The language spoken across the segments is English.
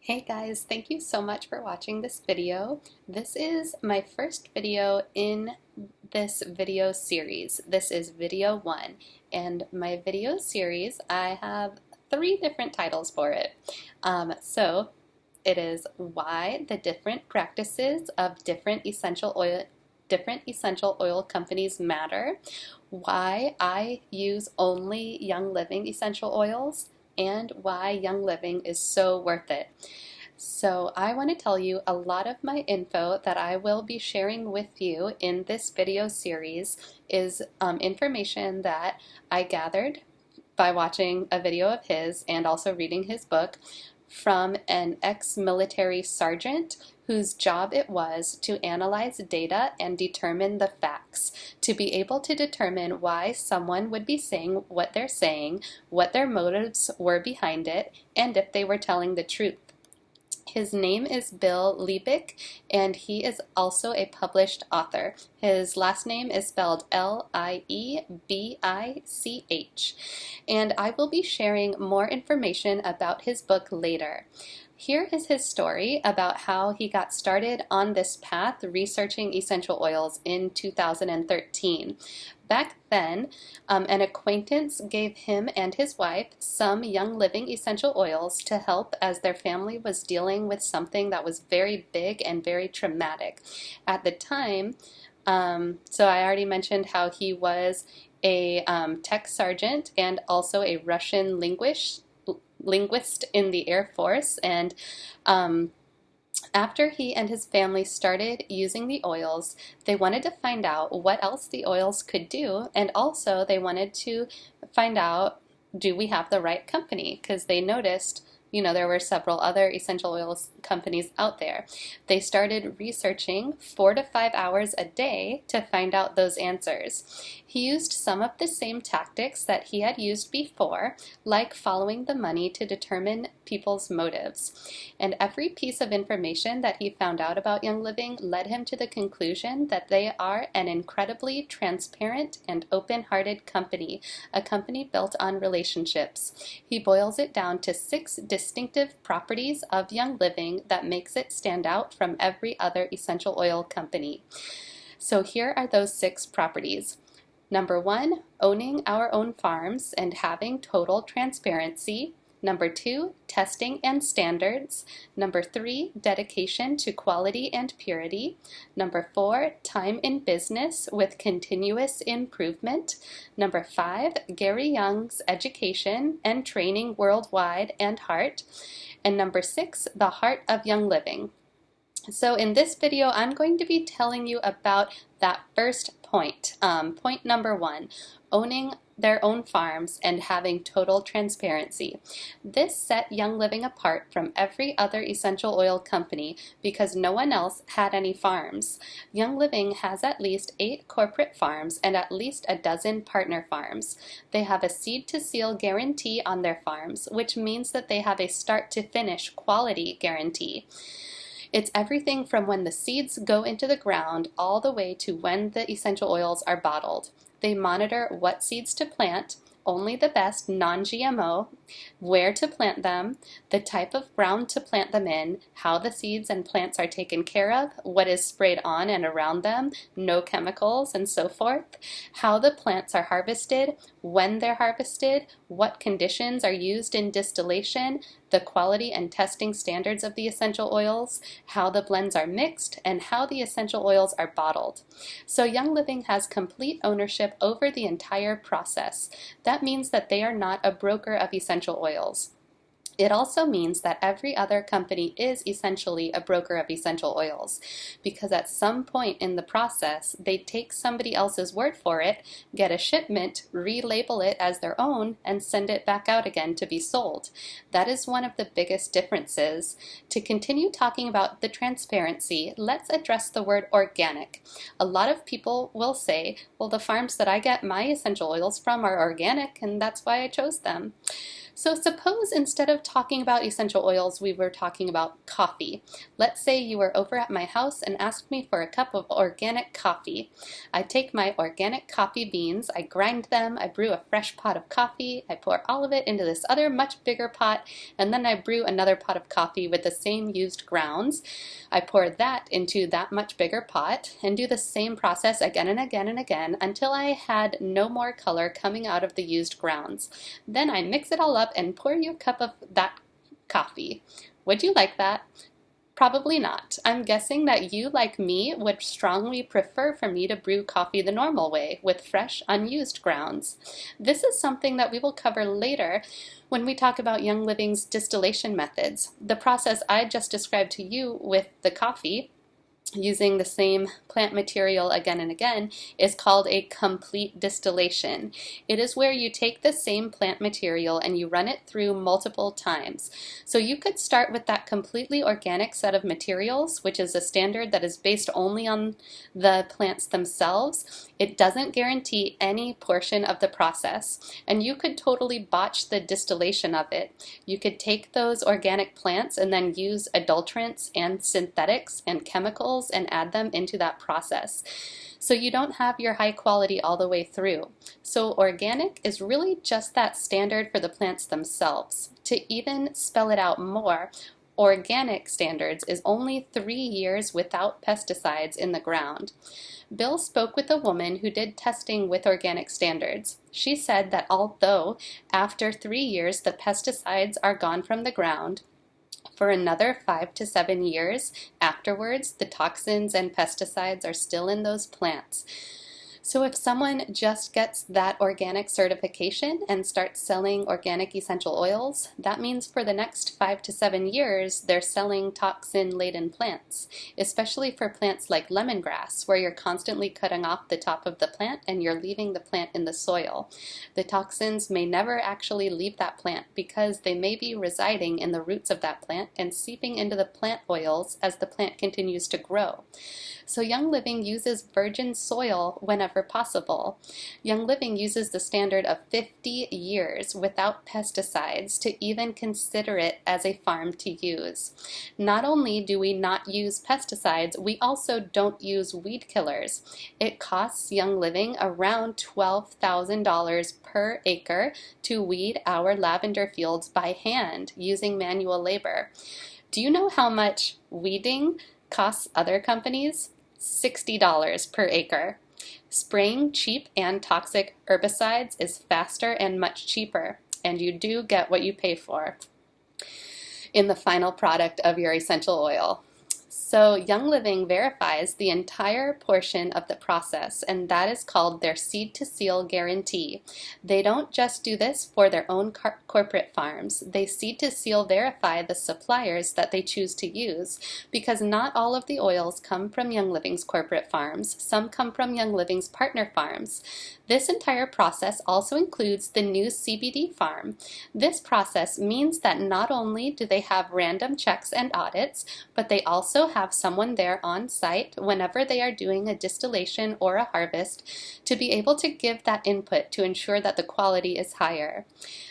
Hey guys, thank you so much for watching this video. This is my first video in this video series. This is video 1, and my video series, I have 3 different titles for it. So it is why the different practices of different essential oil companies matter, why I use only Young Living essential oils, and why Young Living is so worth it. So I want to tell you a lot of my info that I will be sharing with you in this video series is information that I gathered by watching a video of his and also reading his book from an ex-military sergeant whose job it was to analyze data and determine the facts, to be able to determine why someone would be saying what they're saying, what their motives were behind it, and if they were telling the truth. His name is Bill Liebig, and he is also a published author. His last name is spelled Liebich, and I will be sharing more information about his book later. Here is his story about how he got started on this path researching essential oils in 2013. Back then, an acquaintance gave him and his wife some Young Living essential oils to help as their family was dealing with something that was very big and very traumatic. At the time, so I already mentioned how he was a tech sergeant and also a Russian linguist in the Air Force, and after he and his family started using the oils, they wanted to find out what else the oils could do, and also they wanted to find out, do we have the right company? Because they noticed, there were several other essential oils companies out there. They started researching 4 to 5 hours a day to find out those answers. He used some of the same tactics that he had used before, like following the money to determine people's motives. And every piece of information that he found out about Young Living led him to the conclusion that they are an incredibly transparent and open-hearted company, a company built on relationships. He boils it down to 6 distinctive properties of Young Living that makes it stand out from every other essential oil company. So here are those 6 properties. Number 1, owning our own farms and having total transparency. Number 2, testing and standards. Number 3, dedication to quality and purity. Number 4, time in business with continuous improvement. Number 5, Gary Young's education and training worldwide and heart. And number 6, the heart of Young Living. So in this video, I'm going to be telling you about that first point. Point number 1, owning their own farms and having total transparency. This set Young Living apart from every other essential oil company because no one else had any farms. Young Living has at least 8 corporate farms and at least a dozen partner farms. They have a seed-to-seal guarantee on their farms, which means that they have a start-to-finish quality guarantee. It's everything from when the seeds go into the ground all the way to when the essential oils are bottled. They monitor what seeds to plant, only the best non-GMO, where to plant them, the type of ground to plant them in, how the seeds and plants are taken care of, what is sprayed on and around them, no chemicals, and so forth, how the plants are harvested, when they're harvested, what conditions are used in distillation, the quality and testing standards of the essential oils, how the blends are mixed, and how the essential oils are bottled. So Young Living has complete ownership over the entire process. That means that they are not a broker of essential oils. It also means that every other company is essentially a broker of essential oils, because at some point in the process, they take somebody else's word for it, get a shipment, relabel it as their own, and send it back out again to be sold. That is one of the biggest differences. To continue talking about the transparency, let's address the word organic. A lot of people will say, well, the farms that I get my essential oils from are organic, and that's why I chose them. So suppose instead of talking about essential oils, we were talking about coffee. Let's say you were over at my house and asked me for a cup of organic coffee. I take my organic coffee beans, I grind them, I brew a fresh pot of coffee, I pour all of it into this other much bigger pot, and then I brew another pot of coffee with the same used grounds. I pour that into that much bigger pot and do the same process again and again and again until I had no more color coming out of the used grounds. Then I mix it all up and pour you a cup of that coffee. Would you like that? Probably not. I'm guessing that you, like me, would strongly prefer for me to brew coffee the normal way, with fresh, unused grounds. This is something that we will cover later when we talk about Young Living's distillation methods. The process I just described to you with the coffee, using the same plant material again and again, is called a complete distillation. It is where you take the same plant material and you run it through multiple times. So you could start with that completely organic set of materials, which is a standard that is based only on the plants themselves. It doesn't guarantee any portion of the process, and you could totally botch the distillation of it. You could take those organic plants and then use adulterants and synthetics and chemicals and add them into that process. So you don't have your high quality all the way through. So organic is really just that standard for the plants themselves. To even spell it out more, organic standards is only 3 years without pesticides in the ground. Bill spoke with a woman who did testing with organic standards. She said that although after 3 years the pesticides are gone from the ground, for another 5 to 7 years afterwards, the toxins and pesticides are still in those plants. So if someone just gets that organic certification and starts selling organic essential oils, that means for the next 5 to 7 years, they're selling toxin-laden plants, especially for plants like lemongrass, where you're constantly cutting off the top of the plant and you're leaving the plant in the soil. The toxins may never actually leave that plant because they may be residing in the roots of that plant and seeping into the plant oils as the plant continues to grow. So Young Living uses virgin soil whenever possible. Young Living uses the standard of 50 years without pesticides to even consider it as a farm to use. Not only do we not use pesticides, we also don't use weed killers. It costs Young Living around $12,000 per acre to weed our lavender fields by hand using manual labor. Do you know how much weeding costs other companies? $60 per acre. Spraying cheap and toxic herbicides is faster and much cheaper, and you do get what you pay for in the final product of your essential oil. So Young Living verifies the entire portion of the process, and that is called their seed to seal guarantee. They don't just do this for their own corporate farms. They seed to seal verify the suppliers that they choose to use, because not all of the oils come from Young Living's corporate farms. Some come from Young Living's partner farms. This entire process also includes the new CBD farm. This process means that not only do they have random checks and audits, but they also have someone there on site whenever they are doing a distillation or a harvest to be able to give that input to ensure that the quality is higher.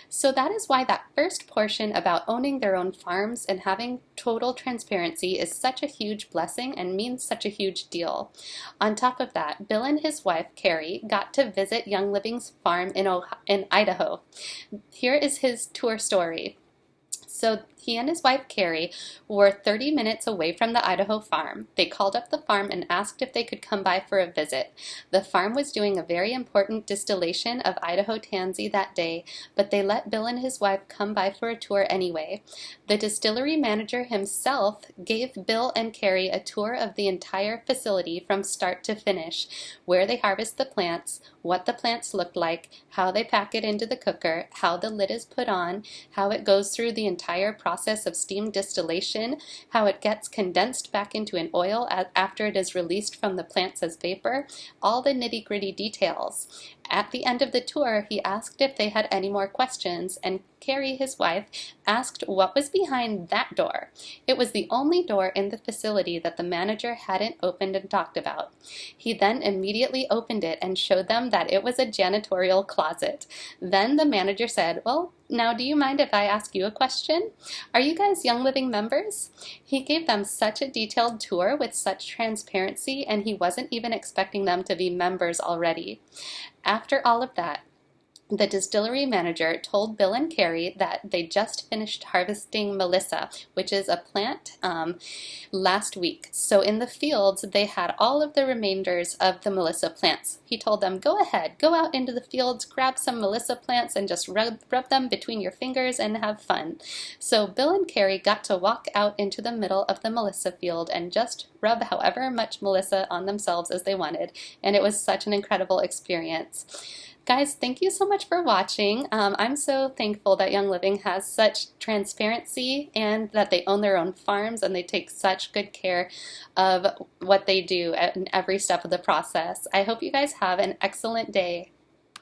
So that is why that first portion about owning their own farms and having total transparency is such a huge blessing and means such a huge deal. On top of that, Bill and his wife, Carrie, got to visit Young Living's farm in Idaho. Here is his tour story. So he and his wife, Carrie, were 30 minutes away from the Idaho farm. They called up the farm and asked if they could come by for a visit. The farm was doing a very important distillation of Idaho tansy that day, but they let Bill and his wife come by for a tour anyway. The distillery manager himself gave Bill and Carrie a tour of the entire facility from start to finish, where they harvest the plants, what the plants look like, how they pack it into the cooker, how the lid is put on, how it goes through the entire process of steam distillation, how it gets condensed back into an oil after it is released from the plants as vapor, all the nitty-gritty details. At the end of the tour, he asked if they had any more questions, and Carrie, his wife, asked what was behind that door. It was the only door in the facility that the manager hadn't opened and talked about. He then immediately opened it and showed them that it was a janitorial closet. Then the manager said, "Well, now do you mind if I ask you a question? Are you guys Young Living members?" He gave them such a detailed tour with such transparency, and he wasn't even expecting them to be members already. After all of that, the distillery manager told Bill and Carrie that they just finished harvesting Melissa, which is a plant, last week. So in the fields, they had all of the remainders of the Melissa plants. He told them, "Go ahead, go out into the fields, grab some Melissa plants and just rub them between your fingers and have fun." So Bill and Carrie got to walk out into the middle of the Melissa field and just rub however much Melissa on themselves as they wanted. And it was such an incredible experience. Guys, thank you so much for watching. I'm so thankful that Young Living has such transparency and that they own their own farms and they take such good care of what they do in every step of the process. I hope you guys have an excellent day.